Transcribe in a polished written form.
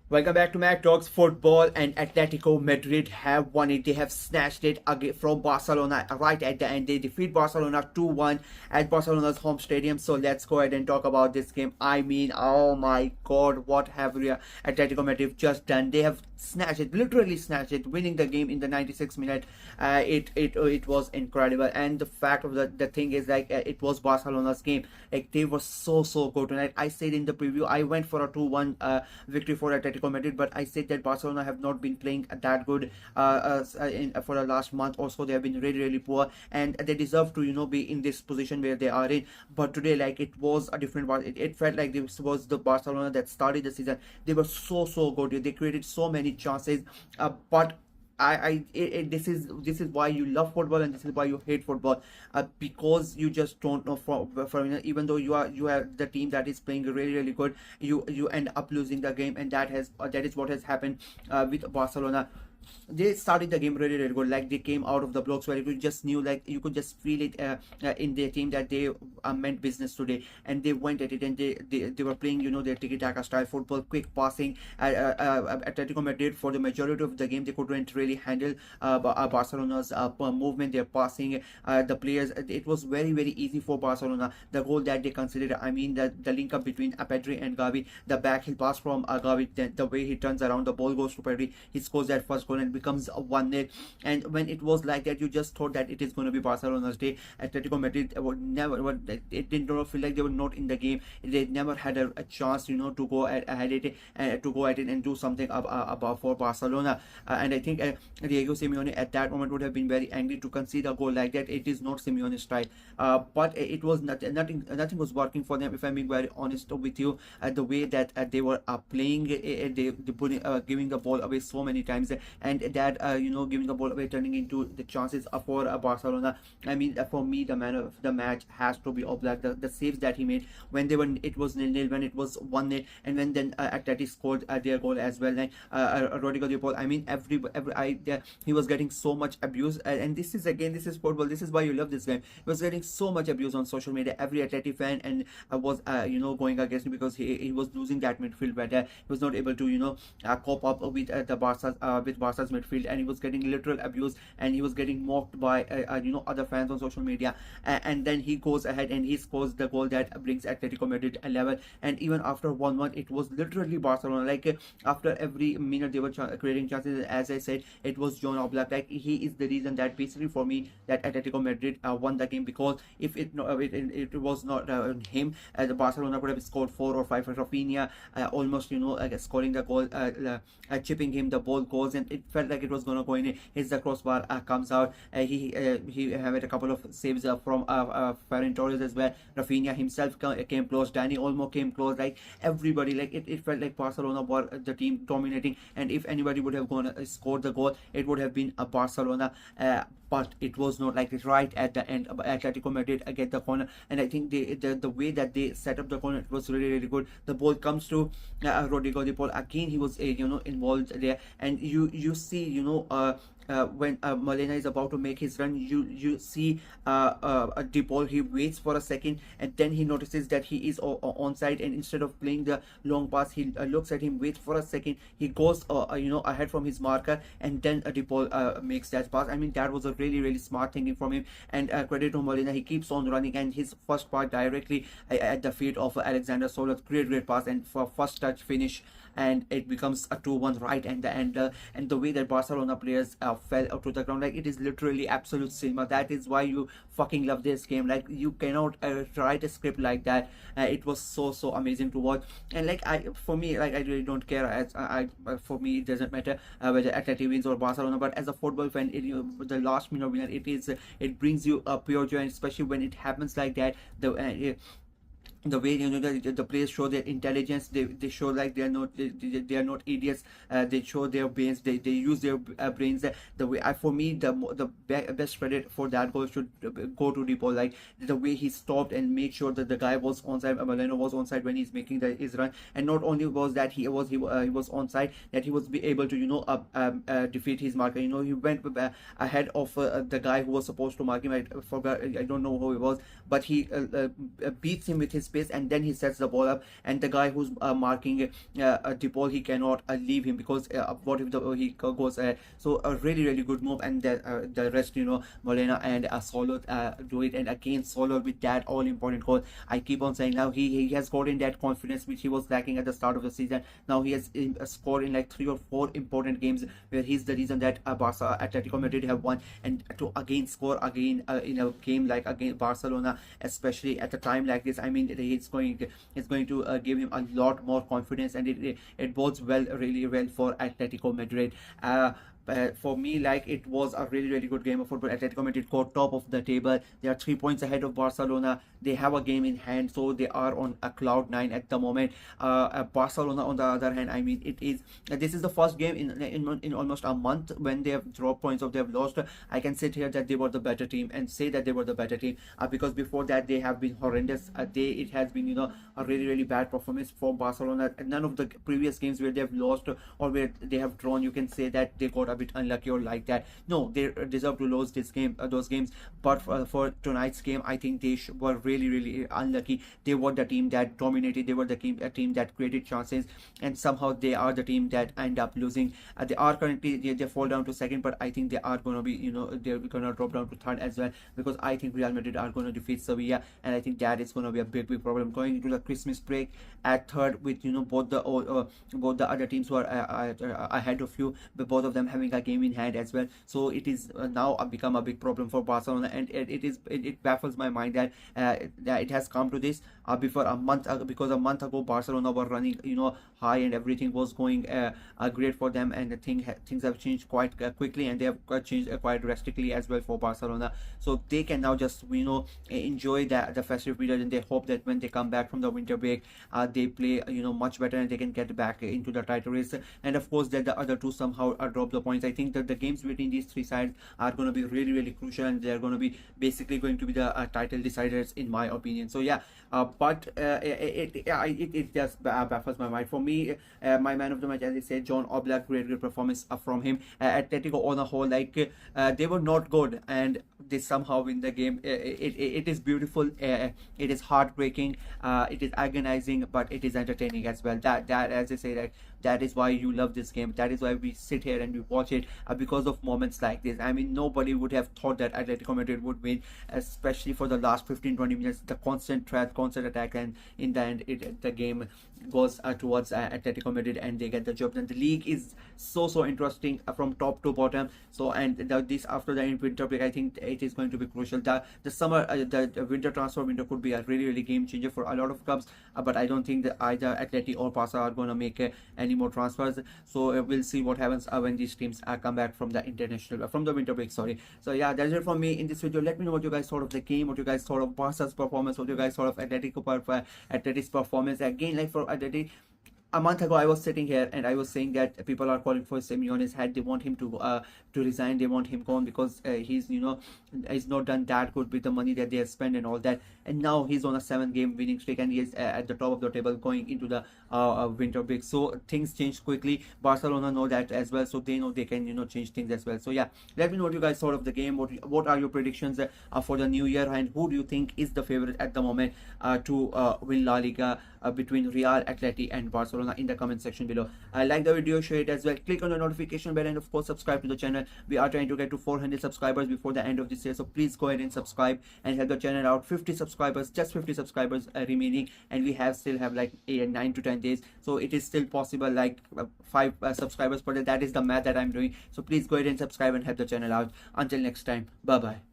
Welcome back to Mac Talks Football, and Atletico Madrid have won it. They have snatched it again from Barcelona right at the end. They defeat Barcelona 2-1 at Barcelona's home stadium. So let's go ahead and talk about this game. I mean, oh my god, what have Atletico Madrid just done? They have snatched it, literally snatched it, winning the game in the 96th minute. It was incredible. And the fact of the thing is, like, it was Barcelona's game. Like, they were so good tonight. I said in the preview, I went for a 2-1 victory for Atletico Madrid, but I said that Barcelona have not been playing that good for the last month or so. They have been really poor, and they deserve to be in this position where they are in. But today, like, it was a different part. It felt like this was the Barcelona that started the season. They were so good. They created so many chances, but this is why you love football, and this is why you hate football, because you just don't know from even though you are the team that is playing really good, you end up losing the game. And that is what has happened with Barcelona. They started the game really good. Like, they came out of the blocks where you just knew, like, you could just feel it in their team that they meant business today, and they went at it, and they were playing their tiki-taka style football, quick passing. Atletico Madrid, for the majority of the game, they couldn't really handle Barcelona's movement, their passing, the players. It was very easy for Barcelona. The goal that they considered, I mean, the link up between Pedri and Gavi, the backheel pass from Gavi, the way he turns around, the ball goes to Pedri, he scores that first goal and becomes a 1-0. And when it was like that, you just thought that it is going to be Barcelona's day. Atletico Madrid would never, it did not feel like they were not in the game. They never had a chance to go ahead it to go at it and do something about for Barcelona. And I think Diego Simeone at that moment would have been very angry to concede a goal like that. It is not Simeone's style, but it was nothing was working for them, if I'm being very honest with you. The way that they were playing, they putting giving the ball away so many times, and that giving the ball away, turning into the chances for Barcelona. I mean, for me, the man of the match has to be Oblak. The saves that he made when it was 0-0, when it was 1-0, and when then Atleti scored their goal as well. Like, Rodrigo de Paul, I mean, he was getting so much abuse, and this is football. This is why you love this game. He was getting so much abuse on social media. Every Atleti fan and was going against him, because he was losing that midfield battle. He was not able to cope up with Barca's midfield, and he was getting literal abuse, and he was getting mocked by other fans on social media. And then he goes ahead and he scores the goal that brings Atletico Madrid a level. And even after 1-1, it was literally Barcelona. Like, after every minute they were creating chances. As I said, it was John Oblak. Like, he is the reason that, basically, for me, that Atletico Madrid won the game, because if it was not him, the Barcelona could have scored 4 or 5. Rafinha almost scoring the goal, chipping him, the ball goes, and it felt like it was going to go in. Hits the crossbar, comes out. He had a couple of saves from Ferran Torres as well. Rafinha himself came close. Danny Olmo came close. Like, everybody, like, it felt like Barcelona were the team dominating, and if anybody would have gone scored the goal, it would have been a Barcelona. But it was not like this. Right at the end, Atletico Madrid get the corner, and I think the way that they set up the corner, it was really good. The ball comes to Rodrigo de Paul. Again, he was involved there, and you see when Molina is about to make his run, you see De Paul. He waits for a second, and then he notices that he is onside, and instead of playing the long pass, he looks at him, waits for a second, he goes ahead from his marker, and then De Paul makes that pass. I mean, that was a really smart thinking from him, and credit to Molina. He keeps on running, and his first part directly at the feet of Alexander Soler. Great pass, and for first touch finish, and it becomes a 2-1 right at the end. And the way that Barcelona players fell out to the ground, like, it is literally absolute cinema. That is why you fucking love this game. Like, you cannot write a script like that. It was so amazing to watch. And like, for me, like, I really don't care. For me, it doesn't matter whether Atleti wins or Barcelona. But as a football fan, the last minute winner, it brings you a pure joy, and especially when it happens like that. The way the players show their intelligence, they show like they are not idiots. They show their brains, they use their brains. The way, for me, the best credit for that goal should go to De Paul. Like, the way he stopped and made sure that the guy was onside, Moreno was onside when he's making his run. And not only was that he was onside, that he was be able to defeat his marker. He went ahead of the guy who was supposed to mark him. I forgot, I don't know who he was, but he beats him with his space, and then he sets the ball up, and the guy who's marking De Paul, he cannot leave him, because what if he goes so a really good move. And the rest, Molina and Solo do it, and again Solo with that all important goal. I keep on saying, now he has got in that confidence which he was lacking at the start of the season. Now he has scored in like 3 or 4 important games, where he's the reason that Atletico Madrid have won. And to again score again in a game like against Barcelona, especially at a time like this, I mean, it's going to give him a lot more confidence, and it bodes really well for Atletico Madrid. For me, like, it was a really good game of football. Atletico Madrid got top of the table. They are 3 points ahead of Barcelona. They have a game in hand, so they are on a cloud 9 at the moment. Barcelona, on the other hand, I mean, this is the first game in almost a month when they have dropped points, or they have lost. I can sit here that they were the better team, and say that they were the better team, because before that they have been horrendous. It has been, a really bad performance for Barcelona. None of the previous games where they have lost or where they have drawn, you can say that they got a bit unlucky or like that. No, they deserve to lose those games. But for tonight's game, I think they were really unlucky. They were the team that dominated. They were the team that created chances, and somehow they are the team that end up losing. They are currently, they fall down to second, but I think they are going to be, they're going to drop down to third as well, because I think Real Madrid are going to defeat Sevilla, and I think that is going to be a big problem going into the Christmas break at third, with both the other teams who are ahead of you, but both of them having a game in hand as well. So it is now become a big problem for Barcelona, and it baffles my mind that it has come to this. Before a month because a month ago Barcelona were running high, and everything was going great for them, and things have changed quite quickly, and they have changed quite drastically as well for Barcelona. So they can now just enjoy the festive period, and they hope that when they come back from the winter break, they play much better, and they can get back into the title race. And of course that the other two somehow drop the points. I think that the games between these three sides are going to be really crucial, and they're going to be basically going to be the title deciders, in my opinion. So yeah, but it just baffles my mind. For me, my man of the match, as I said, John Oblak, great performance from him. Atletico on a whole, like, they were not good, and they somehow win the game. It is beautiful. It is heartbreaking. It is agonizing, but it is entertaining as well. That as I say, that is why you love this game. That is why we sit here and we watch it, because of moments like this. I mean, nobody would have thought that Atletico Madrid would win, especially for the last 15-20 minutes, the constant threat, constant attack, and in the end the game goes towards Atletico Madrid, and they get the job done. The league is so interesting from top to bottom. So, and this after the winter break, I think it is going to be crucial. The summer, the winter transfer window could be a really game changer for a lot of clubs, but I don't think that either Atleti or Barca are going to make any more transfers. So we'll see what happens when these teams come back from the from the winter break. Sorry. So yeah, that's it from me in this video. Let me know what you guys thought of the game, what you guys thought of Barca's performance, what you guys thought of Atleti's performance. Again, like for Atleti, a month ago I was sitting here and I was saying that people are calling for Simeone's head. They want him to resign. They want him gone, because he's he's not done that good with the money that they have spent and all that. And now he's on a 7-game winning streak, and he is at the top of the table going into the winter break. So things change quickly. Barcelona know that as well, so they know they can change things as well. So yeah, let me know what you guys thought of the game. What are your predictions for the new year, and who do you think is the favorite at the moment to win La Liga between Real, Atleti and Barcelona, in the comment section below. Like the video, share it as well, click on the notification bell, and of course subscribe to the channel. We are trying to get to 400 subscribers before the end of this year, so please go ahead and subscribe and help the channel out. 50 subscribers, just 50 subscribers remaining, and we still have like 9 to 10 days, so it is still possible, like 5 subscribers per day. That is the math that I'm doing. So please go ahead and subscribe and help the channel out. Until next time, bye bye.